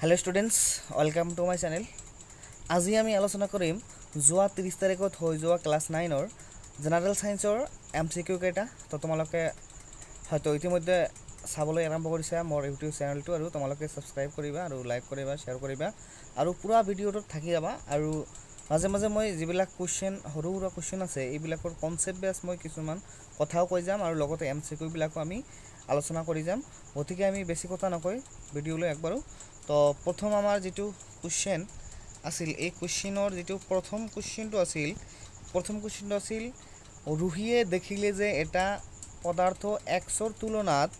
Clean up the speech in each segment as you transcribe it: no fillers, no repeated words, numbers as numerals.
Hello students welcome to my channel. आज आमी आलोचना करिम जोआ 30 तारिखत हो जोआ क्लास 9 जेनारेल साइन्सर MCQ केटा। तो तुम्हारे हयतो इतिमध्ये चाबले आरम्भ करिसा मोर यूट्यूब चैनलটো आरो तुम्हारे सब्सक्राइब करिबा आरो लाइक करिबा शेयर करिबा आरो पूरा भिडिओটো থাকি যাবা। आरो माजे माजे मैं जिबिला क्वेश्चन हरु हरु क्वेश्चन आछे एबिलाकर कन्सेप्ट बेस मैं किछुमान कथाओ কৈ যাম आरो लगते MCQ बिलाको आमी आलोचना करि যাম। गतिके आमी बेसि कथा नकय भिडिओले एकबारो। तो प्रथम आमार जिटु क्वेश्चन आसिल ए क्वेश्चनर जिटु प्रथम क्वेश्चनটো आसिल रुहिए देखिले जे एटा पदार्थ एक्सर तुलनात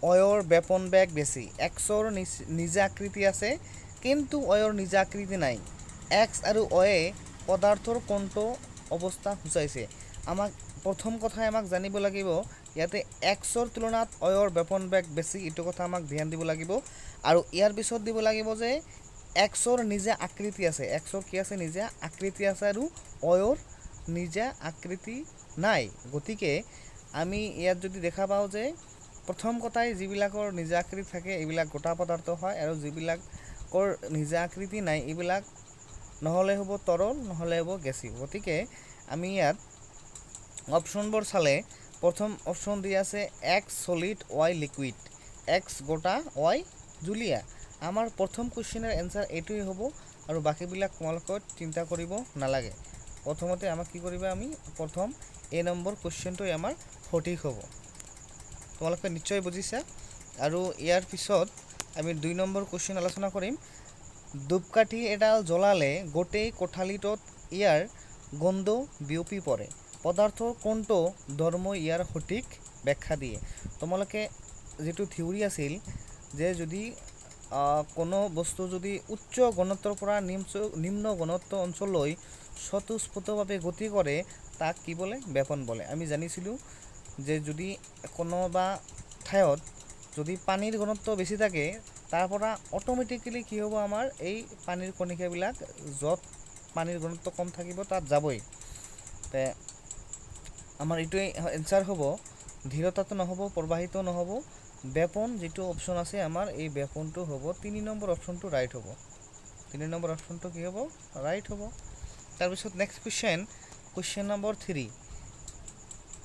अयर बेपन बेग बेसि। एक्सर निजा आकृति आछे किन्तु अयर निजा आकृति नाई। एक्स आरो अये पदार्थर कोनটো अवस्था बुझाइছে। आमाक प्रथम कथा आमाक जानिब লাগিব याते एक्सर तुलनात अयर बेपन बेग बेसि इटु कथा आमाक ध्यान দিব লাগিব। आरो यार पिছত দিব লাগিব जे एक्सर निजा आकृति आछे। एक्सर कि आछे निजा आकृति आछे आरो अयर निजा आकृति नाई। गतिके आमी यात जदि देखा पाओ जे प्रथम कथाय जिबिलाकर निजा आकृति थाके एबिलाक गोटा पदार्थ হয় आरो जिबिलाकर निजा आकृति नाई एबिलाक নহলে হবো তরল নহলে হবো গ্যাসীয়। গতিকে আমি ইয়াত অপশনবোৰ চালে प्रथम অপশন দি আছে x solid Y liquid, x गोटा वाई জুলিয়া। आमार प्रथम क्वेश्चनर एन्सार एटुই হবো আৰু বাকিবিলাক তোমালোকৰ চিন্তা কৰিব নালাগে। प्रथमते আমাক কি কৰিবা আমি प्रथम ए নম্বৰ क्वेश्चनটো আমাৰ সঠিক হ'ব। তোমালোকে নিশ্চয় বুজিছা। আৰু ইয়াৰ পিছত আমি 2 নম্বৰ क्वेश्चन আলোচনা কৰিম। ধূপকাঠি এডাল জ্বলালে গোটেই কোঠালিটোত ইয়াৰ গন্ধ বিয়পি পৰে। পদাৰ্থৰ কোনটো ধৰ্ম ইয়াৰ সঠিক ব্যাখ্যা দিয়ে। তোমালোকে যেটো থিওৰি আছিল যে যদি কোনো বস্তু যদি উচ্চ ঘনত্বৰ পৰা নিম্ন ঘনত্ব অঞ্চললৈ স্বতঃস্ফূৰ্তভাৱে গতি কৰে তাক কি বলে বেপন বলে। আমি জানিছিলো যে যদি কোনোবা ঠাইত যদি পানীৰ ঘনত্ব বেছি থাকে তাৰ পৰা অটোমেটিক্যালি কি হ'ব আমাৰ এই পানীৰ কণিকাবিলাক যত পানীৰ ঘনত্ব কম থাকিব তাত যাবই। তে আমাৰ এটোই এনসাৰ হ'ব ধীৰতাটো নহব প্ৰবাহিত নহব বেপন। যেটো অপশন আছে আমাৰ এই বেপনটো হ'ব 3 নম্বৰ অপশনটো ৰাইট হ'ব। 3 নম্বৰ অপশনটো কি হ'ব ৰাইট হ'ব। তাৰ পিছত নেক্সট क्वेश्चन নম্বৰ 3।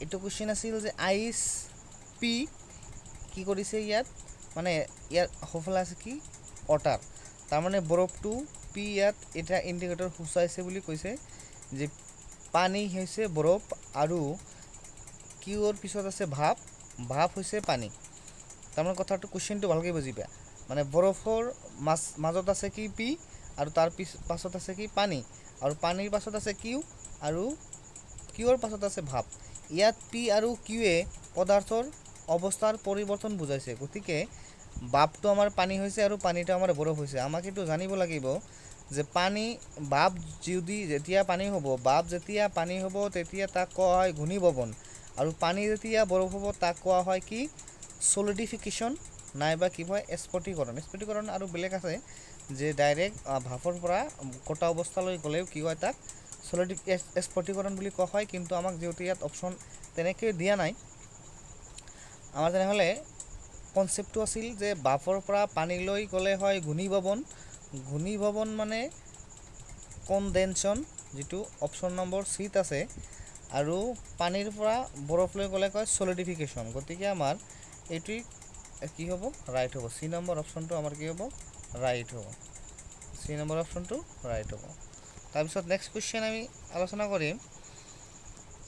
এটো क्वेश्चन আছিল যে আইস পি কি কৰিছে ইয়াত মানে ইয়াৰ হফলা আছে কি ওয়াটার। তার মানে বরফটো পি ইয়াত এটা ইন্ডিকেটর হুসাইছে বুলি কৈছে যে পানী হৈছে বরফ আৰু কিউৰ পিছত আছে ভাপ, ভাপ হৈছে পানী। তাৰ মানে কথাটো क्वेश्चनটো ভালকৈ বুজিবা। মানে বৰফৰ মাজত আছে কি পি আৰু তাৰ পাছত আছে কি পানী আৰু পানীৰ পাছত আছে কিউ আৰু কিউৰ পাছত আছে ভাপ। ইয়াত পি আৰু কিউয়ে পদাৰ্থৰ অৱস্থাৰ পৰিৱৰ্তন বুজাইছে। গতিকে ভাপটো আমাৰ পানী হৈছে আৰু পানীটো আমাৰ বৰফ হৈছে। আমাক এটো জানিব লাগিব যে পানী ভাপ যদি যেতিয়া পানী হ'ব ভাপ যেতিয়া পানী হ'ব তেতিয়া তাক কোৱা হয় ঘনীভৱন আৰু পানী যেতিয়া বৰফ হ'ব তাক কোৱা হয় কি সলিডিফিকেশন নাইবা কি হয় স্ফটিকৰণ। স্ফটিকৰণ আৰু বেলেগ আছে যে ডাইৰেক্ট ভাপৰ পৰা গোটা অৱস্থালৈ গলেও কি হয় তাক সলিড স্ফটিকৰণ বুলি কোৱা হয়। কিন্তু আমাক যেহেতু ইয়াত অপশন তেনেকৈ দিয়া নাই আমাৰ তেনেহলে কনসেপ্টটো আছিল যে ভাপৰ পৰা পানীলৈ গলে হয় ঘনীভৱন। ঘনীভৱন মানে কনডেনশন যেটো অপশন নম্বৰ সিত আছে আৰু পানীৰ পৰা বৰফলৈ গলে কয় সলিডিফিকেশন। গতিকে আমাৰ এটুই কি হ'ব ৰাইট হ'ব। সি নম্বৰ অপশনটো আমাৰ কি হ'ব ৰাইট হ'ব। সি নম্বৰ অপশনটো ৰাইট হ'ব। তাৰ পিছত নেক্সট क्वेश्चन আমি আলোচনা কৰিম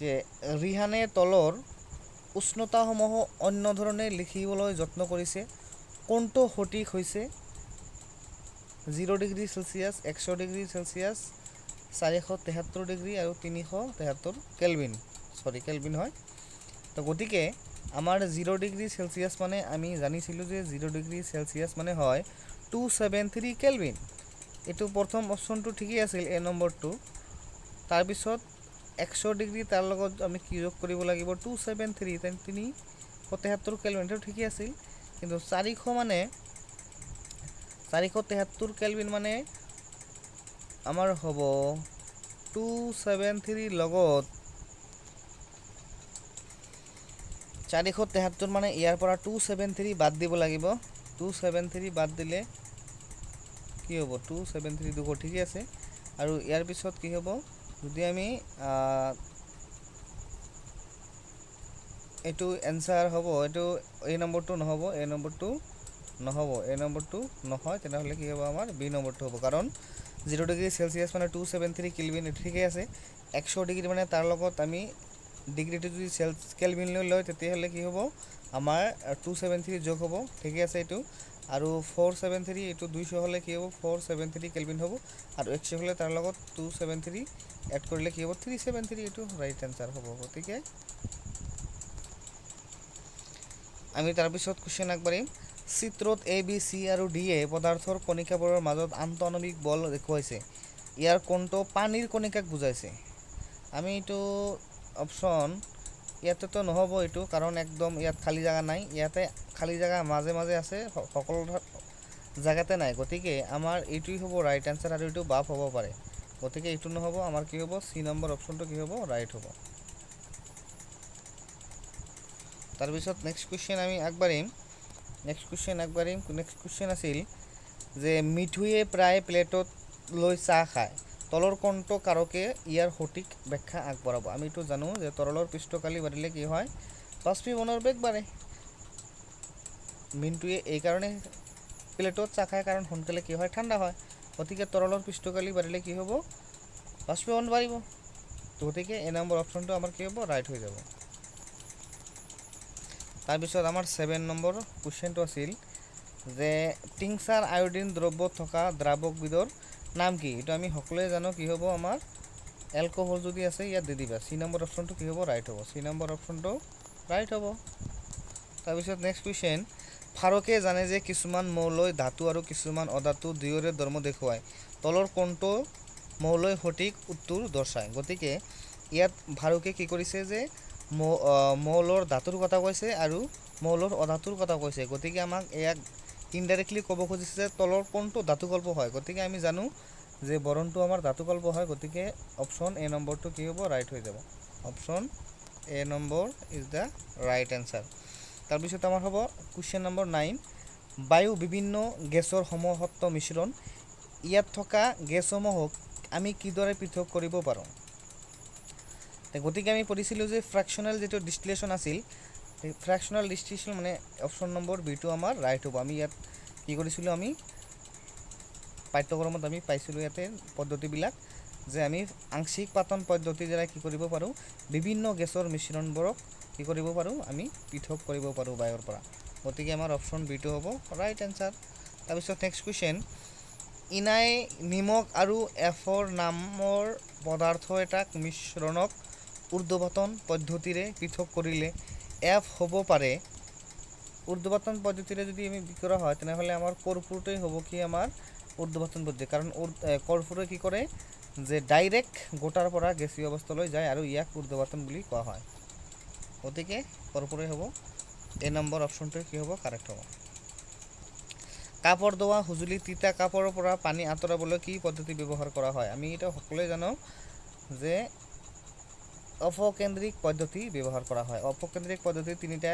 যে ৰিহানে তলৰ উষ্ণতাসমূহ অন্য ধৰণে লিখিবলৈ যত্ন কৰিছে কোনটো সঠিক হৈছে। 0 degree Celsius, 100 degree Celsius, 473 degree আৰু 373 কেলভিন। সৰি কেলভিন হয়। তো গতিকে আমাৰ 0 ডিগ্ৰী সেলসিয়াস মানে আমি জানিছিলো যে 0 ডিগ্ৰী সেলসিয়াস মানে হয় 273 কেলভিন। এটো প্ৰথম অপশনটো ঠিকই আছিল এ নম্বৰটো। তাৰ পিছত 100 ডিগ্ৰী তাৰ লগত আমি কি যোগ কৰিব লাগিব 273 373 কেলভিন এটো ঠিকই আছিল। কিন্তু 400 মানে 473 কেলভিন মানে আমাৰ হ'ব 273 লগত 473 মানে ইয়াৰ পৰা 273 বাদ দিব লাগিব। 273 বাদ দিলে কি হ'ব 273 200 ঠিকই আছে আৰু ইয়াৰ পিছত কি হ'ব যদি আমি এইটো এনসাৰ হ'ব এইটো এই নম্বৰটো নহ'ব এই নম্বৰটো নহ'ব এই নম্বৰটো নহয় তেনেহ'লে কি হ'ব আমাৰ বি নম্বৰটো হ'ব কাৰণ 0 ডিগ্ৰী সেলসিয়াস মানে 273 কেলভিন ঠিকই আছে 100 ডিগ্ৰী মানে তাৰ লগত আমি ডিগ্ৰীটো যদি কেলভিন লৈ তেতিয়াহ'লে কি হ'ব আমাৰ 273 যোগ হ'ব ঠিকই আছে এইটো আৰু 473 এইটো 200 হ'লে কি হ'ব 473 কেলভিন হ'ব আৰু 100 হ'লে তাৰ লগত 273 এড কৰিলে কি হ'ব 373 এইটো ৰাইট আনসাৰ হ'ব গতিকে আমি তাৰ পিছত কোশ্চেন আগবাঢ়িম চিত্ৰত এ বি সি আৰু ডি এ পদাৰ্থৰ কণিকাবোৰৰ মাজত আন্তঃআণৱিক বল দেখুৱাইছে ইয়াৰ কোনটো পানীৰ কণিকাক বুজাইছে আমি এইটো অপচন ইয়াতেতো নহ'ব এইটো কাৰণ একদম ইয়াত খালি জায়গা নাই ইয়াতে খালি জায়গা মাজে মাজে আছে সকলো জায়গাতে নাই গতিকে আমাৰ এইটোই হ'ব ৰাইট আনসাৰ আৰু এইটো বাপ হ'ব পাৰে গতিকে এইটো নহ'ব আমাৰ কি হ'ব সি নম্বৰ অপচনটো কি হ'ব ৰাইট হ'ব তাৰ পিছত নেক্সট কোশ্চেন আমি আগবাঢ়িম নেক্সট কোশ্চেন আছিল যে মিঠুয়ে প্ৰায় প্লেটত লৈ চাহ খায় তলৰ কোনটো কাৰকে ইয়াৰ সঠিক ব্যাখ্যা আগবঢ়াব আমি তো জানো যে তৰলৰ পৃষ্ঠকালি বাঢ়িলে কি হয় বাষ্পীভৱনৰ বেগ বাঢ়ে মিঠুয়ে এই কাৰণে প্লেটত চাহ খায় কাৰণ সোনকালে কি হয় ঠাণ্ডা হয় গতিকে তৰলৰ পৃষ্ঠকালি বাঢ়িলে কি হ'ব বাষ্পীভৱন বাঢ়িব গতিকে এই নম্বৰ অপচনটো আমাৰ কি হ'ব ৰাইট হৈ যাব তাৰ পিছত আমাৰ 7 নম্বৰ কোশ্চেনটো আছিল যে টিংচাৰ আয়োডিন দ্ৰব্য থকা দ্ৰাৱকবিধৰ নাম কি এটা আমি সকলোৱে জানো কি হ'ব আমাৰ এলকহল যদি আছে ইয়াত দি দিবা সি নম্বৰ অপচনটো কি হ'ব ৰাইট হ'ব সি নম্বৰ অপচনটো ৰাইট হ'ব তাৰ পিছত নেক্সট কোশ্চেন ফাৰুকে জানে যে কিছুমান মৌলই ধাতু আৰু কিছুমান অধাতু দুয়োৰে ধৰ্ম দেখুৱায় তলৰ কোনটো মৌলই সঠিক উত্তৰ দৰ্শায় গতিকে ইয়াত ফাৰুকে কি কৰিছে যে মৌলৰ ধাতুৰ কথা কৈছে আৰু মৌলৰ অধাতুৰ কথা কৈছে গতিকে আমাক ইয়াক ইনডাইৰেক্টলি ক'ব খুজিছে যে তলৰ কোনটো ধাতুকল্প হয় গতিকে আমি জানো যে বৰণটো আমাৰ ধাতুকল্প হয় গতিকে অপচন এ নম্বৰটো কি হ'ব ৰাইট হৈ যাব option A number is the right answer তাৰ পিছত আমাৰ হ'ব কোশ্চেন নম্বৰ 9 বায়ু বিভিন্ন গেছৰ সমসত্ব মিশ্ৰণ ইয়াত থকা গেছসমূহক আমি কিদৰে পৃথক কৰিব পাৰোঁ গতিকে আমি পঢ়িছিলোঁ যে ফ্ৰেকশনাল যেটো ডিস্টিলেশন আছিল ফ্ৰেকশনাল ডিস্টিলেশন মানে অপচন নম্বৰ বিটো আমাৰ ৰাইট হ'ব আমি ইয়াত কি কৰিছিলোঁ আমি পাঠ্যক্ৰমত আমি পাইছিলোঁ ইয়াতে পদ্ধতিবিলাক যে আমি আংশিক পাতন পদ্ধতিৰ দ্বাৰা কি কৰিব পাৰোঁ বিভিন্ন গেছৰ মিশ্ৰণবোৰক কি কৰিব পাৰোঁ আমি পৃথক কৰিব পাৰোঁ বায়ুৰ পৰা গতিকে আমাৰ অপচন বিটো হ'ব ৰাইট আনসাৰ তাৰ পিছত নেক্সট কোশ্চেন ইনাই নিমখ আৰু এফৰ নামৰ পদাৰ্থ এটাক মিশ্ৰণক ঊৰ্ধ্বপাতন পদ্ধতিৰে পৃথক কৰিলে এফ হ'ব পাৰে ঊৰ্ধ্বপাতন পদ্ধতিৰে যদি আমি বিকৰা হয় তেনেহ'লে আমাৰ কৰ্পূৰটোই হ'ব কি আমাৰ ঊৰ্ধ্বপাতন পদ্ধতি কাৰণ কৰ্পূৰে কি কৰে যে ডাইৰেক্ট গোটাৰ পৰা গেছীয় অৱস্থালৈ যায় আৰু ইয়াক ঊৰ্ধ্বপাতন বুলি কোৱা হয় গতিকে কৰ্পূৰে হ'ব এ নম্বৰ অপচনটো কি হ'ব কাৰেক্ট হ'ব কাপড় ধোৱা সঁজুলি তিতা কাপড়ৰ পৰা পানী আঁতৰাবলৈ কি পদ্ধতি ব্যৱহাৰ কৰা হয় আমি এটা সকলোৱে জানো যে অপকেন্দ্ৰিক পদ্ধতি ব্যবহাৰ কৰা হয় অপকেন্দ্ৰিক পদ্ধতি তিনিটা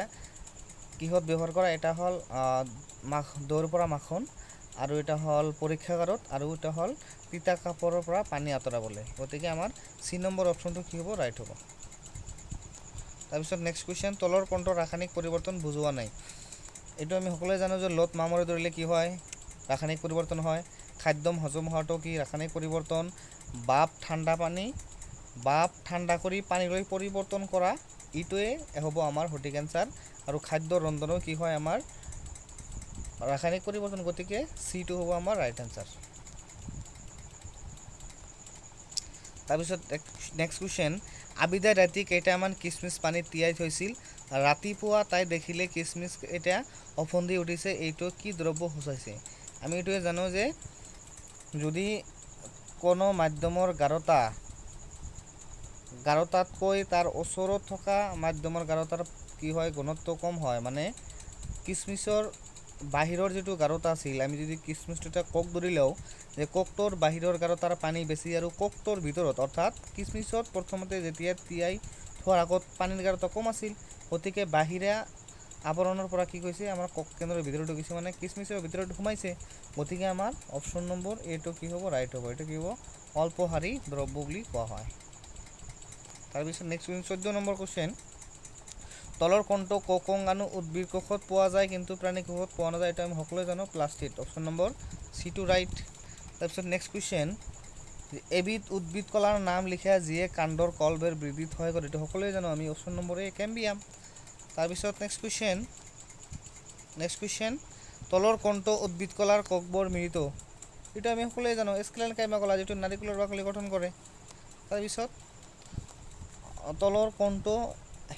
কিহত ব্যবহাৰ কৰা এটা হল দৈৰ পৰা মাখন আৰু এটা হল পৰীক্ষাগাৰত আৰু এটা হল তিতা কাপড়ৰ পৰা পানী আঁতৰাবলৈ গতিকে আমাৰ সি নম্বৰ অপচনটো কি হ'ব ৰাইট হ'ব তাৰ পিছত নেক্সট কোশ্চেন তলৰ কোনটো ৰাসায়নিক পৰিৱৰ্তন বুজোৱা নাই এইটো আমি সকলোৱে জানো যে লত মামৰে ধৰিলে কি হয় ৰাসায়নিক পৰিৱৰ্তন হয় খাদ্যম হজম হোৱাটো কি ৰাসায়নিক পৰিৱৰ্তন বাপ ঠাণ্ডা কৰি পানীলৈ পৰিৱৰ্তন কৰা ইটোৱে হ'ব আমাৰ সঠিক আনসাৰ আৰু খাদ্য ৰন্ধনও কি হয় আমাৰ ৰাসায়নিক পৰিৱৰ্তন গতিকে সি টো হ'ব আমাৰ ৰাইট আনসাৰ তাৰ পিছত নেক্সট কোশ্চেন আবিদাই ৰাতি কেইটামান কিচমিচ পানীত তিয়াই থৈছিল ৰাতিপুৱা তাই দেখিলে কিচমিচ এটা অফন্দি উঠিছে এইটো কি দ্ৰব্য সূচাইছে আমি এইটোৱে জানো যে যদি কোনো মাধ্যমৰ গাঢ়তাতকৈ তাৰ ওচৰত থকা মাধ্যমৰ গাঢ়তাৰ কি হয় ঘনত্ব কম হয় মানে কিচমিচৰ বাহিৰৰ যেটো গাঢ়তা আছিল আমি যদি কিচমিচটো এটা কক ধৰি লওঁ যে কোকটোৰ বাহিৰৰ গাঢ়তাৰ পানী বেছি আৰু কোকটোৰ ভিতৰত অৰ্থাৎ কিচমিচত প্ৰথমতে যেতিয়া তিয়াই থোৱাৰ আগত পানীৰ গাঢ়তা কম আছিল গতিকে বাহিৰা আৱৰণৰ পৰা কি কৈছে আমাৰ কক কেন্দ্ৰৰ ভিতৰত ঢুকিছে মানে কিচমিচৰ ভিতৰত সোমাইছে গতিকে আমাৰ অপশ্যন নম্বৰ এটো কি হ'ব ৰাইট হ'ব এটো কি হ'ব অল্পহাৰী দ্ৰব্য বুলি কোৱা হয় তাৰপিছত নেক্সট 14 নম্বৰ কোশ্চেন তলৰ কোনটো কক অঙ্গাণু উদ্ভিদ কোষত পোৱা যায় কিন্তু প্ৰাণী কোষত পোৱা নাযায় এটা আমি সকলোৱে জানো প্লাষ্টিড অপশ্যন নম্বৰ সি টু ৰাইট তাৰপিছত নেক্সট কোশ্চেন এবিধ উদ্ভিদ কলাৰ নাম লিখা যিয়ে কাণ্ডৰ কলবেৰ বৃদ্ধিত সহায় কৰে এইটো সকলোৱে জানো আমি অপশ্যন নম্বৰ এ কেম্বিয়াম তাৰপিছত নেক্সট কোশ্চেন তলৰ কোনটো উদ্ভিদ কলাৰ ককবোৰ মিলিত এটা আমি সকলোৱে জানো স্কেলেন কাইমা কলা যেটো নাৰিকলৰ বাকলি গঠন কৰে তাৰপিছত তলৰ কোনটো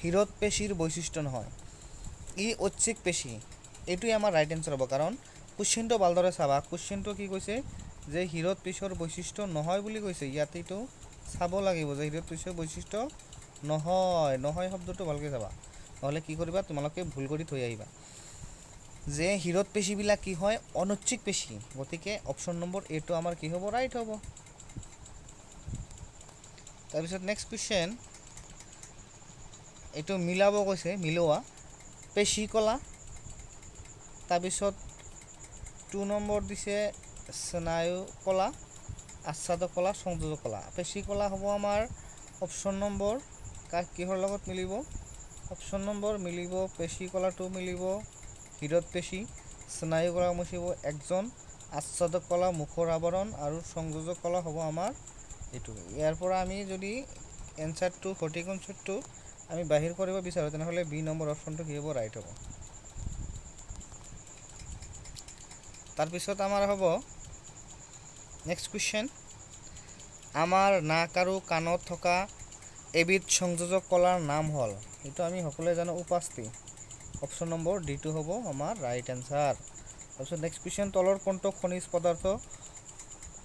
হিৰদ পেশীৰ বৈশিষ্ট্য নহয় ই ঐচ্ছিক পেশী এটোই আমাৰ ৰাইট আনসাৰ হ'ব কাৰণ কোশ্চেনটো ভালদৰে চাবা কোশ্চেনটো কি কৈছে যে হিৰদ পেশীৰ বৈশিষ্ট্য নহয় বুলি কৈছে ইয়াতে এইটো চাব লাগিব যে হিৰদ পেশীৰ বৈশিষ্ট্য নহয় শব্দটো ভালকৈ চাবা নহলে কি কৰিবা তোমালোকে ভুল কৰি থৈ আহিবা যে হিৰদ পেশীবিলাক কি হয় অনৈচ্ছিক পেশী গতিকে অপশ্যন নম্বৰ এটো আমাৰ কি হ'ব ৰাইট হ'ব তাৰপিছত নেক্সট কোশ্চেন এটো মিলাব কৈছে মিলোৱা পেশী কলা তাৰপিছত 2 নম্বৰ দিছে স্নায়ু কলা আচ্ছাদক কলা সংযোজক কলা পেশী কলা হ'ব আমাৰ অপশ্যন নম্বৰ কিহৰ লগত মিলিব অপশ্যন নম্বৰ মিলিব পেশী কলাটো মিলিব হিৰদ পেশী স্নায়ু কলা মিলিব একজন আচ্ছাদক কলা মুখৰ আৱৰণ আৰু সংযোজক কলা হ'ব আমাৰ এটো ইয়াৰ পৰা আমি যদি এনসাৰটো সঠিক অংশটো আমি বাহিৰ কৰিব বিচাৰো তেনেহলে বি নম্বৰ অপশ্যনটো কি হ'ব ৰাইট হ'ব তাৰ পিছত আমাৰ হ'ব নেক্সট কোশ্চেন আমাৰ নাক আৰু কাণত থকা এবিধ সংযোজক কলাৰ নাম হল এটো আমি সকলোৱে জানো উপাস্থি অপশ্যন নম্বৰ ডি টু হ'ব আমাৰ ৰাইট আনসাৰ তাৰপিছত নেক্সট কোশ্চেন তলৰ কোনটো খনিজ পদাৰ্থ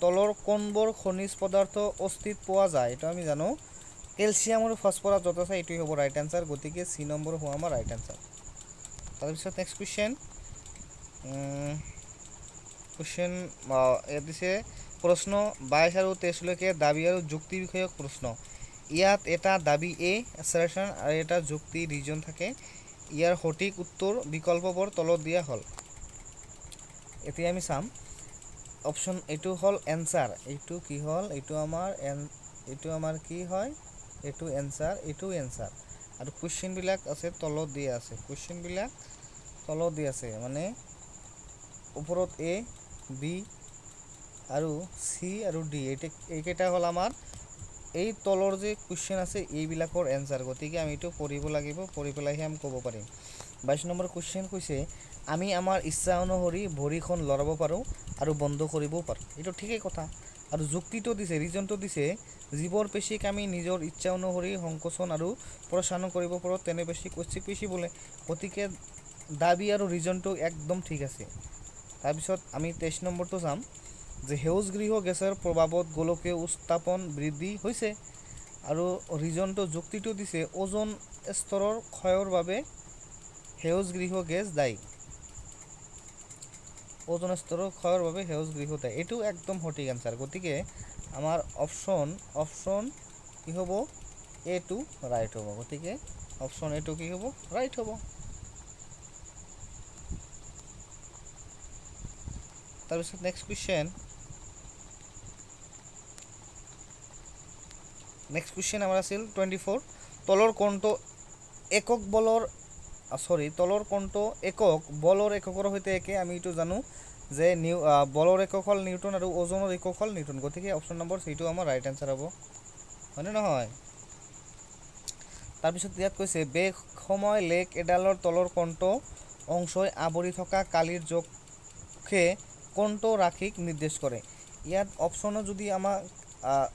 তলৰ কোনবোৰ খনিজ পদাৰ্থ অস্তিত পোৱা যায় এটা আমি জানো ক্যালসিয়াম আৰু ফসফৰাছ যত আছে এটোই হ'ব ৰাইট আনসাৰ গতিকে সি নম্বৰ হ'ব আমাৰ ৰাইট আনসাৰ তাৰপিছত নেক্সট কোশ্চেন দিছে প্ৰশ্ন 22 আৰু 23 লৈকে দাবী আৰু যুক্তি বিষয়ক প্ৰশ্ন ইয়াত এটা দাবী এ assertion আৰু এটা যুক্তি ৰিজন থাকে ইয়াৰ সঠিক উত্তৰ বিকল্পবোৰ তলত দিয়া হল এতিয়া আমি চাম অপশ্যন এটো হল এনসাৰ এটো কি হল এটো আমাৰ কি হয় এটো এনসাৰ আৰু কোশ্চেন বিলাক আছে তলত দিয়া আছে মানে ওপৰত এ বি আৰু সি আৰু ডি এইকেইটা হল আমাৰ এই তলৰ যে কোশ্চেন আছে এইবিলাকৰ এনসার গতিকে আমি এটো পঢ়িব লাগিব পঢ়ি পেলাইহে আমি ক'ব পাৰিম 22 নম্বৰ কোশ্চেন কৈছে আমি আমাৰ ইচ্ছা অনুসৰি ভৰিখন লৰাব পাৰো আৰু বন্ধ কৰিবও পাৰো এটো ঠিকই কথা আৰু যুক্তিটো দিছে ৰিজনটো দিছে জীবৰ পেশীক আমি নিজৰ ইচ্ছা অনুসৰি সংকোচন আৰু প্ৰসাৰণ কৰিব পাৰো তেনে পেশীক ঐচ্ছিক পেশী বোলে গতিকে দাবী আৰু ৰিজনটো একদম ঠিক আছে তাৰপিছত আমি 23 নম্বৰটো চাম যে সেউজগৃহ গেছৰ প্ৰভাৱত গোলকীয় উত্তাপন বৃদ্ধি হৈছে আৰু ৰিজনটো যুক্তিটো দিছে ওজন স্তৰৰ ক্ষয়ৰ বাবে সেউজগৃহ গেছ দায়ী ওজন স্তৰৰ ক্ষয়ৰ বাবে সেউজগৃহ দায়ী এটো একদম সঠিক আনসাৰ গতিকে আমাৰ অপশ্যন কি হ'ব এটো ৰাইট হ'ব গতিকে অপশ্যন এটো কি হ'ব ৰাইট হ'ব তাৰপিছত নেক্সট কোশ্চেন আমাৰ আছিল 24 তলৰ কোনটো একক বলৰ এককৰ সৈতে একে আমি এটো জানো যে বলৰ একক হল নিউটন আৰু ওজনৰ একক হল নিউটন গতিকে অপশ্যন নম্বৰ সিটো আমাৰ ৰাইট আনসাৰ হ'ব হয়নে নহয় তাৰপিছত ইয়াত কৈছে বেগ সময় লেক এডালৰ তলৰ কোনটো অংশই আৱৰি থকা কালিৰ জোখে কোনটো ৰাশিক নিৰ্দেশ কৰে ইয়াত অপশ্যন যদি আমাক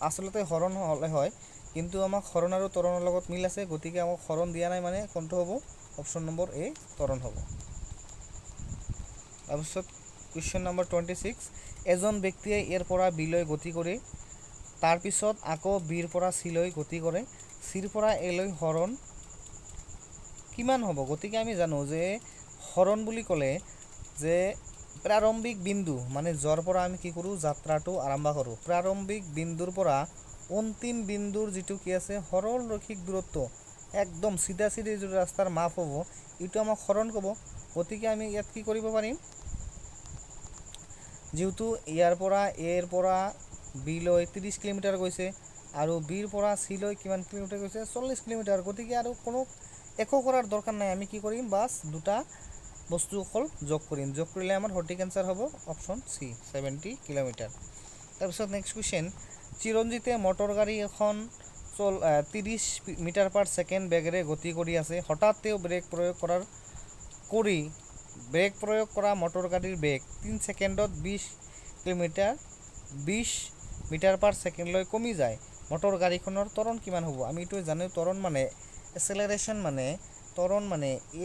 আসলতে হৰণ হলে হয় কিন্তু আমাক হৰণ আৰু ত্বৰণৰ লগত মিল আছে গতিকে আমাক হৰণ দিয়া নাই মানে কোনটো হ'ব অপশ্যন নম্বৰ এ ত্বৰণ হ'ব তাৰপিছত কোশ্চেন নম্বৰ 26 এজন ব্যক্তিয়ে এৰ পৰা বিলৈ গতি কৰে তাৰ পিছত আকৌ বিৰ পৰা সিলৈ গতি কৰে সিৰ পৰা এলৈ হৰণ কিমান হ'ব গতিকে আমি জানো যে হৰণ বুলি ক'লে যে প্ৰাৰম্ভিক বিন্দু মানে যৰ পৰা আমি কি কৰো যাত্ৰাটো আৰম্ভ কৰো প্ৰাৰম্ভিক বিন্দুৰ পৰা অন্তিম বিন্দুৰ যেটো কি আছে সৰল ৰৈখিক দূৰত্ব একদম চিধা চিধি যিটো ৰাস্তাৰ মাপ হ'ব এইটো আমাক হৰণ ক'ব। গতিকে আমি ইয়াত কি কৰিব পাৰিম, যেহেতু ইয়াৰ পৰা এৰ পৰা বি লৈ 30 কিলোমিটাৰ গৈছে আৰু বিৰ পৰা চি লৈ কিমান কিলোমিটাৰ গৈছে 40 কিলোমিটাৰ। গতিকে আৰু কোনো একো কৰাৰ দৰকাৰ নাই, আমি কি কৰিম বাছ দুটা বস্তু অকল যোগ কৰিম, যোগ কৰিলে আমাৰ সঠিক এনসাৰ হ'ব অপশ্যন চি 70 কিলোমিটাৰ। তাৰপিছত নেক্সট কুৱেশ্যন, চিৰঞ্জিতে মটৰ গাড়ী এখন 30 মিটাৰ পাৰ ছেকেণ্ড বেগেৰে গতি কৰি আছে। হঠাৎ তেওঁ ব্ৰেক প্ৰয়োগ কৰা মটৰ গাড়ীৰ বেগ 3 ছেকেণ্ডত 20 মিটাৰ পাৰ ছেকেণ্ডলৈ কমি যায়। মটৰ গাড়ীখনৰ ত্বৰণ কিমান হ'ব? আমি এইটো জানো, ত্বৰণ মানে এক্সেলাৰেশ্যন মানে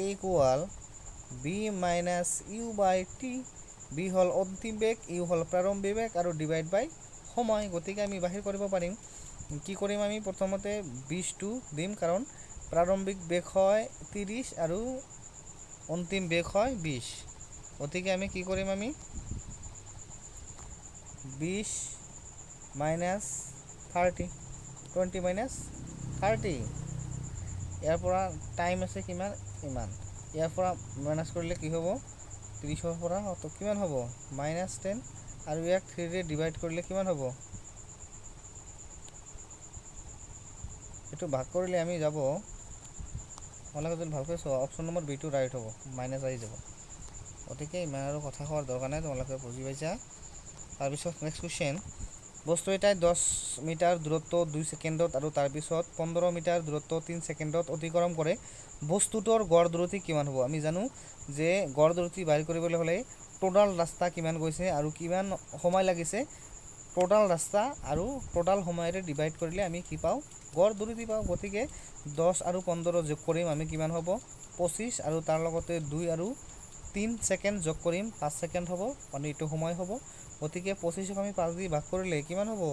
a equal B minus U by T. B হ'ল অন্তিম বেগ, ইউ হ'ল প্ৰাৰম্ভিক বেগ আৰু ডিভাইড বাই সময়। গতিকে আমি বাহিৰ কৰিব পাৰিম, কি কৰিম আমি প্ৰথমতে 20টো দিম, কাৰণ প্ৰাৰম্ভিক বেগ হয় 30 আৰু অন্তিম বেগ হয় 20। গতিকে আমি কি কৰিম, আমি 20 মাইনাছ 30 20 মাইনাছ 30। ইয়াৰ পৰা টাইম আছে কিমান, ইমান। ইয়াৰ পৰা মাইনাছ কৰিলে কি হ'ব, 30ৰ পৰা কিমান হ'ব -10 আৰু ইয়াক 3ৰে ডিভাইড কৰিলে কিমান হ'ব, এইটো ভাগ কৰিলে আমি যাব, তোমালোকে যদি ভালকৈ চোৱা অপশ্যন নম্বৰ বিটো ৰাইট হ'ব, মাইনাছ আহি যাব। গতিকে ইমান আৰু কথা কোৱাৰ দৰকাৰ নাই, তোমালোকে বুজি পাইছা। তাৰপিছত নেক্সট কুৱেশ্যন, বস্তু এটাই 10 মিটাৰ দূৰত্ব 2 ছেকেণ্ডত আৰু তাৰপিছত 15 মিটাৰ দূৰত্ব 3 ছেকেণ্ডত অতিক্ৰম কৰে। বস্তুটোৰ গড় দূৰত্ব কিমান হ'ব? আমি জানো যে গড় দূৰত্ব বাহিৰ কৰিবলৈ হ'লে টোটাল ৰাস্তা কিমান গৈছে আৰু কিমান সময় লাগিছে, টোটাল ৰাস্তা আৰু টোটাল সময়ৰে ডিভাইড কৰিলে আমি কি পাওঁ, গড় দূৰত্ব পাওঁ। গতিকে 10 আৰু 15 যোগ কৰিম, আমি কিমান হ'ব 25 আৰু তাৰ লগতে 2 আৰু 3 ছেকেণ্ড যোগ কৰিম 5 ছেকেণ্ড হ'ব, মানে এইটো সময় হ'ব। গতিকে 25ক আমি 5 দি ভাগ কৰিলে কিমান হ'ব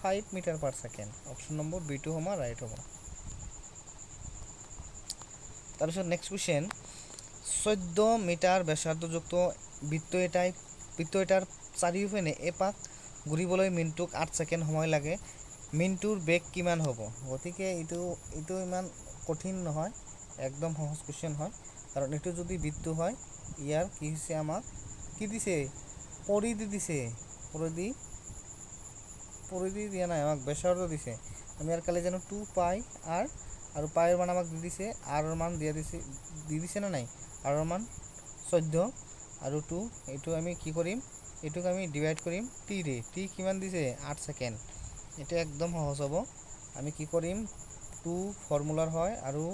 5 metre per second. Option number বিটো সময় ৰাইট হ'ব। তাৰপিছত নেক্সট কুৱেশ্যন, 14 মিটাৰ ব্যাসাৰ্ধযুক্ত বৃত্ত এটাৰ চাৰিওপিনে এপাক ঘূৰিবলৈ মিনিটক 8 ছেকেণ্ড সময় লাগে। মিনিটৰ বেগ কিমান হ'ব? গতিকে এইটো ইমান কঠিন নহয়, একদম সহজ কুৱেশ্যন হয়, কাৰণ এইটো যদি বৃত্ত হয় ইয়াৰ কি হৈছে, আমাক কি দিছে, পৰিধি দিছে, পৰিধি দিয়া নাই, আমাক ব্যাসাৰ্ধ দিছে। আমি ইয়াৰ কালি জানো 2 পাই আৰ, আৰু পাইৰ মান আমাক দি দিছে, আৰৰ মান দি দিছে না নাই, আৰৰ মান 14 আৰু 2, এইটো আমি কি কৰিম, এইটোক আমি ডিভাইড কৰিম টিৰে, টি কিমান দিছে 8 ছেকেণ্ড। এটা একদম সহজ হ'ব, আমি কি কৰিম 2 ফৰ্মুলাৰ হয় আৰু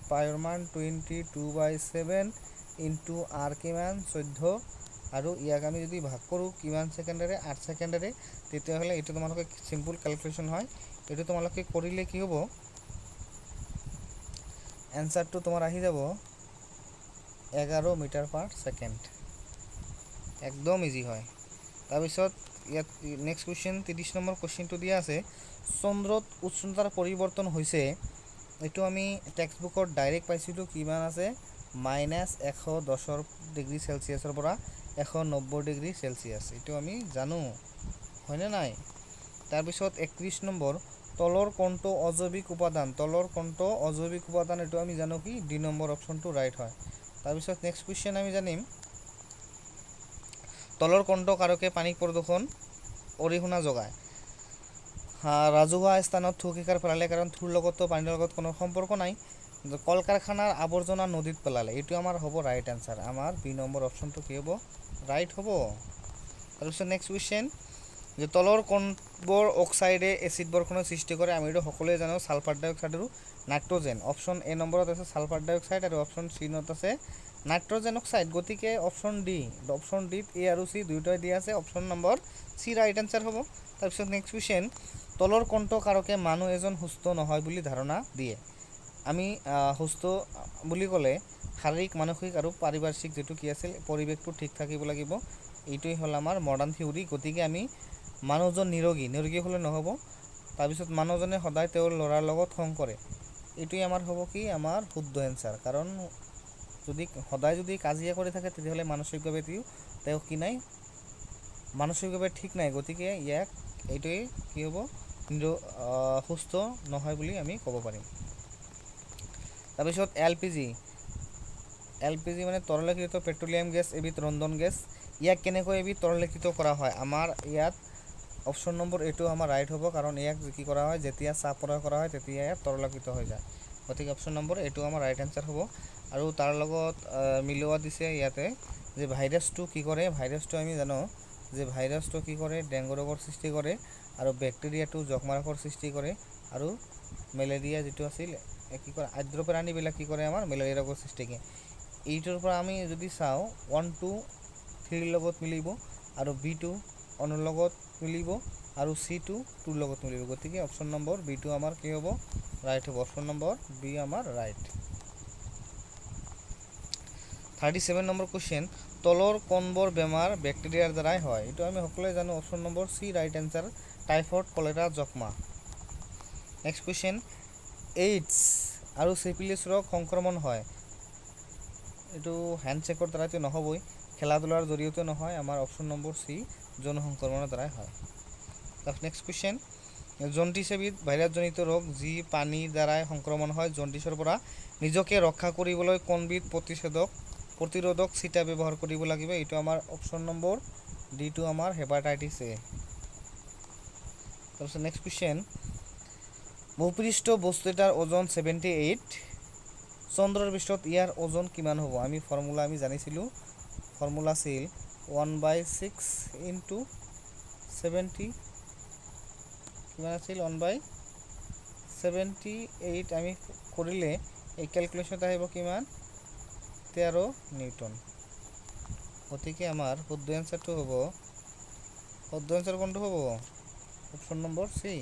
পাইৰ মান 22/7 ইনটু আৰ কিমান 14, আৰু ইয়াক আমি যদি ভাগ কৰোঁ কিমান ছেকেণ্ডেৰে 8 ছেকেণ্ডেৰে, তেতিয়াহ'লে এইটো তোমালোকে চিম্পল কেলকুলেশ্যন হয়, এইটো তোমালোকে কৰিলে কি হ'ব, এনসাৰটো তোমাৰ আহি যাব 11 মিটাৰ পাৰ ছেকেণ্ড, একদম ইজি হয়। তাৰপিছত ইয়াত নেক্সট কুৱেশ্যন 30 নম্বৰ কুৱেশ্যনটো দিয়া আছে, চন্দ্ৰত উষ্ণতাৰ পৰিৱৰ্তন হৈছে, এইটো আমি টেক্সট বুকত ডাইৰেক্ট পাইছিলোঁ, কিমান আছে -110 ডিগ্ৰী চেলচিয়াছৰ পৰা 190 ডিগ্ৰী চেলচিয়াছ, এইটো আমি জানো হয়নে নাই। তাৰপিছত 31 নম্বৰ, তলৰ কোণটো অজৈৱিক উপাদান, এইটো আমি জানো কি 2 নম্বৰ অপশ্যনটো ৰাইট হয়। তাৰপিছত নেক্সট কুৱেশ্যন আমি জানিম, তলৰ কোণটো কাৰকে পানী প্ৰদূষণ অৰিহণা যোগায়। ৰাজহুৱা স্থানত থু খেকাৰ পেলালে, কাৰণ থুৰ লগতো পানীৰ লগত কোনো সম্পৰ্ক নাই। কল কাৰখানাৰ আৱৰ্জনা নদীত পেলালে, এইটো আমাৰ হ'ব ৰাইট এনসাৰ, আমাৰ বি নম্বৰ অপশ্যনটো কি হ'ব, ৰাইট হ'ব। তাৰপিছত নেক্সট কুৱেশ্যন, যে তলৰ কোনবোৰ অক্সাইডে এচিড বৰষুণৰ সৃষ্টি কৰে? আমি এইটো সকলোৱে জানো, ছালফাৰ ডাই অক্সাইড আৰু নাইট্ৰজেন। অপশ্যন এ নম্বৰত আছে ছালফাৰ ডাই অক্সাইড আৰু অপশ্যন চি নত আছে নাইট্ৰজেন অক্সাইড। গতিকে অপশ্যন ডিত এ আৰু চি দুয়োটাই দিয়া আছে, option number C right answer হ'ব। তাৰপিছত নেক্সট কুৱেশ্যন, তলৰ কোনটো কাৰকে মানুহ এজন সুস্থ নহয় বুলি ধাৰণা দিয়ে? আমি সুস্থ বুলি ক'লে শাৰীৰিক, মানসিক আৰু পাৰিপাৰ্শ্বিক যিটো কি আছিল, পৰিৱেশটো ঠিক থাকিব লাগিব, এইটোৱে হ'ল আমাৰ মডাৰ্ণ থিয়ৰী। গতিকে আমি মানুহজন নিৰোগী হ'লে নহ'ব। তাৰপিছত মানুহজনে সদায় তেওঁৰ ল'ৰাৰ লগত খং কৰে, এইটোৱে আমাৰ হ'ব কি, আমাৰ শুদ্ধ এনসাৰ, কাৰণ সদায় যদি কাজিয়া কৰি থাকে তেতিয়াহ'লে মানসিকভাৱে তেওঁ কি নাই, মানসিকভাৱে ঠিক নাই। গতিকে এইটোৱে কি হ'ব, সুস্থ নহয় বুলি আমি ক'ব পাৰিম। তাৰপিছত এলপিজি মানে তৰলীকৃত পেট্ৰলিয়াম গেছ, এবিধ ৰন্ধন গেছ। ইয়াক কেনেকৈ এবিধ তৰলীকৃত কৰা হয়? আমাৰ ইয়াত অপশ্যন নম্বৰ এইটো আমাৰ ৰাইট হ'ব, কাৰণ ইয়াক কি কৰা হয়, যেতিয়া চাপ প্ৰয়োগ কৰা হয় তেতিয়া ইয়াত তৰলীকৃত হৈ যায়। গতিকে অপশ্যন নম্বৰ এইটো আমাৰ ৰাইট এনচাৰ হ'ব। আৰু তাৰ লগত মিলোৱা দিছে ইয়াতে যে ভাইৰাছটো কি কৰে। ভাইৰাছটো আমি জানো যে ভাইৰাছটো কি কৰে, ডেংগু ৰোগৰ সৃষ্টি কৰে, আৰু বেক্টেৰিয়াটো যক্ষ্মা ৰোগৰ সৃষ্টি কৰে, আৰু মেলেৰিয়া যিটো আছিল কি কৰে, আৰ্দ্ৰ প্ৰাণীবিলাক কি কৰে, আমাৰ মেলেৰিয়া ৰোগৰ সৃষ্টি কৰে। এইটোৰ পৰা আমি যদি চাওঁ 1 2 3 লগত মিলিব, আৰু B2 অনৰ লগত মিলিব, আৰু C2 2 লগত মিলিব। গতিকে অপশ্যন নম্বৰ B2 আমাৰ কি হ'ব, ৰাইট হ'ব। অপশ্যন নম্বৰ বি আমাৰ ৰাইট। 37 নম্বৰ কুৱেশ্যন, তলৰ কোনবোৰ বেমাৰ বেক্টেৰিয়াৰ দ্বাৰাই হয়? এইটো আমি সকলোৱে জানো। Option number C right answer, typhoid, cholera, যক্ষ্মা। নেক্সট কুৱেশ্যন, এইডছ আৰু চিফিলিছ ৰোগ সংক্ৰমণ হয়? এইটো হেণ্ডশ্বেকৰ দ্বাৰাতো নহ'বই, খেলা ধূলাৰ জৰিয়তে নহয়। আমাৰ অপশ্যন নম্বৰ চি যৌন সংক্ৰমণৰ দ্বাৰাই হয়। তাৰপিছত নেক্সট কুৱেশ্যন, জণ্ডিছ এবিধ ভাইৰাছজনিত ৰোগ যি পানীৰ দ্বাৰাই সংক্ৰমণ হয়। জণ্ডিছৰ পৰা নিজকে ৰক্ষা কৰিবলৈ কোনবিধ প্ৰতিৰোধক চিটা ব্যৱহাৰ কৰিব লাগিব? এইটো আমাৰ অপশ্যন নম্বৰ ডিটো আমাৰ হেপাটাইটিছ এ। তাৰপিছত নেক্সট কুৱেশ্যন, ভূপৃষ্ঠ বস্তু এটাৰ ওজন 78, চন্দ্ৰৰ পৃষ্ঠত ইয়াৰ ওজন কিমান হ'ব? আমি ফৰ্মুলা জানিছিলোঁ, ফৰ্মুলা আছিল 1/6 × 70, কিমান আছিল 1/78। আমি কৰিলে এই কেলকুলেশ্যনত আহিব কিমান, 13 নিউটন। গতিকে আমাৰ শুদ্ধ এনচাৰটো হ'ব, শুদ্ধ এনচাৰ কোনটো হ'ব? Option number C.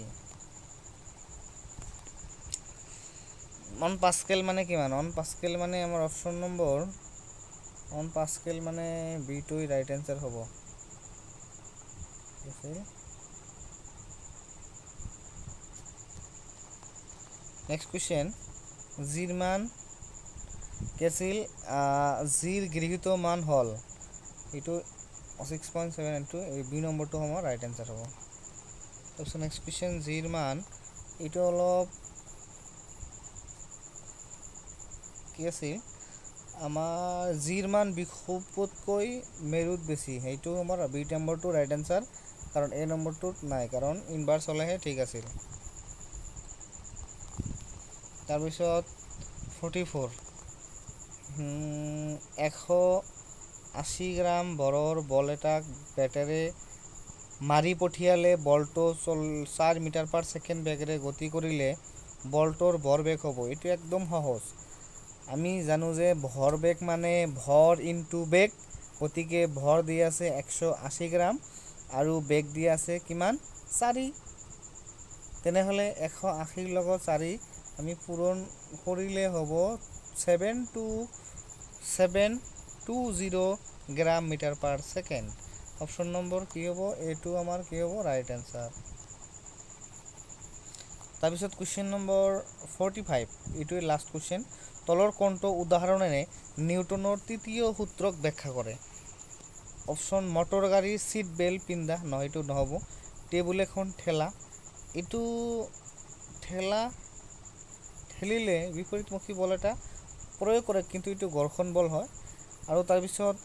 1 পাস্কেল মানে কিমান? 1 পাস্কেল মানে আমাৰ অপশ্যন নম্বৰ 1 পাস্কেল মানে B2 ৰাইট এনচাৰ হ'ব। নেক্সট কুৱেশ্যন, জিৰ মান কি আছিল, জিৰ গৃহীত মান হ'ল, এইটো 6.7, এই বি নম্বৰটো আমাৰ ৰাইট এনচাৰ হ'ব। তাৰপিছত নেক্সট কুৱেশ্যন, জিৰ মান, এইটো অলপ কি আছিল, আমাৰ জিৰ মান বিষুৱতকৈ মেৰুত বেছি, সেইটো আমাৰ বি নম্বৰটো ৰাইট এনচাৰ, কাৰণ এ নম্বৰটোত নাই, কাৰণ ইনভাৰ্ছ হ'লেহে ঠিক আছিল। তাৰপিছত 44, 180 গ্ৰাম বৰৰ বল এটাক বেটেৰে মাৰি পঠিয়ালে বলটো 4 মিটাৰ/ছেকেণ্ড বেগেৰে গতি কৰিলে বলটোৰ ভৰবেগ হ'ব। এইটো একদম সহজ। আমি জানো যে ভৰবেগ মানে ভৰ ইনটু বেগ, গতিকে ভৰ দি আছে 180 গ্ৰাম আৰু বেগ দি আছে কিমান, 4। তেনেহ'লে 180 লগত 4 আমি পূৰণ কৰিলে হ'ব 720 গ্ৰাম মিটাৰ/ছেকেণ্ড। অপশ্যন নম্বৰ কি হ'ব, এইটো আমাৰ কি হ'ব, ৰাইট এনচাৰ। তাৰপিছত কুৱেশ্যন নম্বৰ 45, এইটোৱে লাষ্ট কুৱেশ্যন, তলৰ কোনটো উদাহৰণেৰে নিউটনৰ তৃতীয় সূত্ৰক ব্যাখ্যা কৰে? অপশ্যন মটৰ গাড়ীৰ ছিট বেল্ট পিন্ধা, নহয় এইটো নহ'ব। টেবুল এখন ঠেলা, এইটো ঠেলিলে বিপৰীতমুখী বল এটা প্ৰয়োগ কৰে, কিন্তু এইটো ঘৰ্ষণ বল হয়। আৰু তাৰপিছত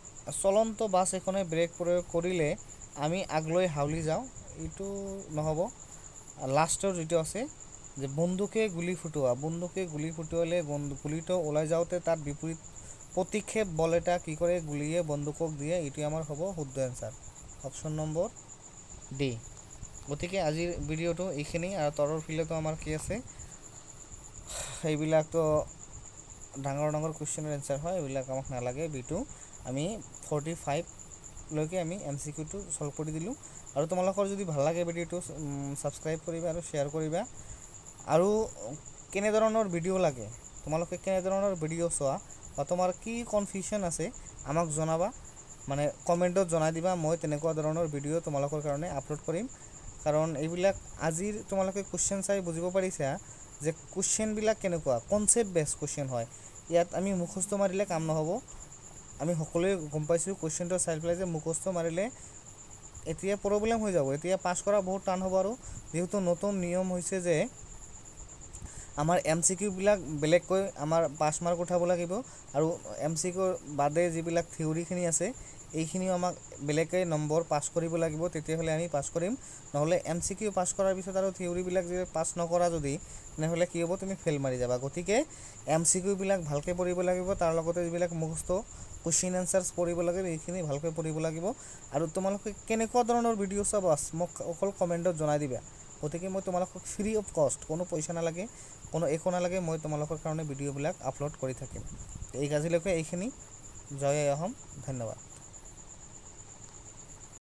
চলন্ত বাছ এখনে ব্ৰেক প্ৰয়োগ কৰিলে আমি আগলৈ হাউলি যাওঁ, এইটো নহ'ব। লাষ্টৰ যিটো আছে যে বন্দুকে গুলি ফুটুৱালে গুলিটো ওলাই যাওঁতে তাত বিপৰীত প্ৰতিক্ষেপ বল এটা কি কৰে, গুলিয়ে বন্দুকক দিয়ে, এইটো আমাৰ হ'ব শুদ্ধ এনচাৰ, অপশ্যন নম্বৰ ডি। গতিকে আজিৰ ভিডিঅ'টো এইখিনি, আৰু তলৰ ফিল্ডতো আমাৰ কি আছে, এইবিলাকতো ডাঙৰ কুৱেশ্যনৰ এনচাৰ হয়, এইবিলাক আমাক নালাগে। B2 আমি 45 লৈকে আমি MCQটো সলভ কৰি দিলোঁ। আৰু তোমালোকৰ যদি ভাল লাগে ভিডিঅ'টো ছাবস্ক্ৰাইব কৰিবা আৰু শ্বেয়াৰ কৰিবা। আৰু কেনেধৰণৰ ভিডিঅ' লাগে, তোমালোকে কেনেধৰণৰ ভিডিঅ' চোৱা, বা তোমাৰ কি কনফিউশ্যন আছে আমাক জনাবা, মানে কমেণ্টত জনাই দিবা। মই তেনেকুৱা ধৰণৰ ভিডিঅ' তোমালোকৰ কাৰণে আপলোড কৰিম। কাৰণ এইবিলাক আজিৰ তোমালোকে কুৱেশ্যন চাই বুজিব পাৰিছা যে কুৱেশ্যনবিলাক কেনেকুৱা, কনচেপ্ট বেছ কুৱেশ্যন হয়। ইয়াত আমি মুখস্থ মাৰিলে কাম নহ'ব। আমি সকলোৱে গম পাইছোঁ কুৱেশ্যনটো চাই পেলাই যে মুখস্থ মাৰিলে এতিয়া প্ৰব্লেম হৈ যাব, এতিয়া পাছ কৰা বহুত টান হ'ব। আৰু যিহেতু নতুন নিয়ম হৈছে যে আমাৰ MCQ বিলাক বেলেগকৈ আমাৰ 5 মাৰ্ক উঠাব লাগিব আৰু MCQ বাদে যিবিলাক থিওৰিখিনি আছে এইখিনিও আমাক বেলেগকৈ নম্বৰ পাছ কৰিব লাগিব, তেতিয়াহ'লে আমি পাছ কৰিম। নহ'লে MCQ পাছ কৰাৰ পিছত আৰু থিওৰিবিলাক যদি পাছ নকৰা যদি তেনেহ'লে কি হ'ব, তুমি ফেইল মাৰি যাবা। গতিকে MCQ বিলাক ভালকৈ পঢ়িব লাগিব, তাৰ লগতে যিবিলাক মুখস্থ কুৱেশ্যন এনচাৰ্ছ পঢ়িব লাগে এইখিনি ভালকৈ পঢ়িব লাগিব। আৰু তোমালোকে কেনেকুৱা ধৰণৰ ভিডিঅ' চাবা মোক অকল কমেণ্টত জনাই দিবা। গতিকে মই তোমালোকক ফ্ৰী অফ কষ্ট, কোনো পইচা নালাগে, কোনো একো নালাগে, মই তোমালোকৰ কাৰণে ভিডিঅ'বিলাক আপলোড কৰি থাকিম। আজিলৈকে এইখিনি। জয় আই অসম, ধন্যবাদ।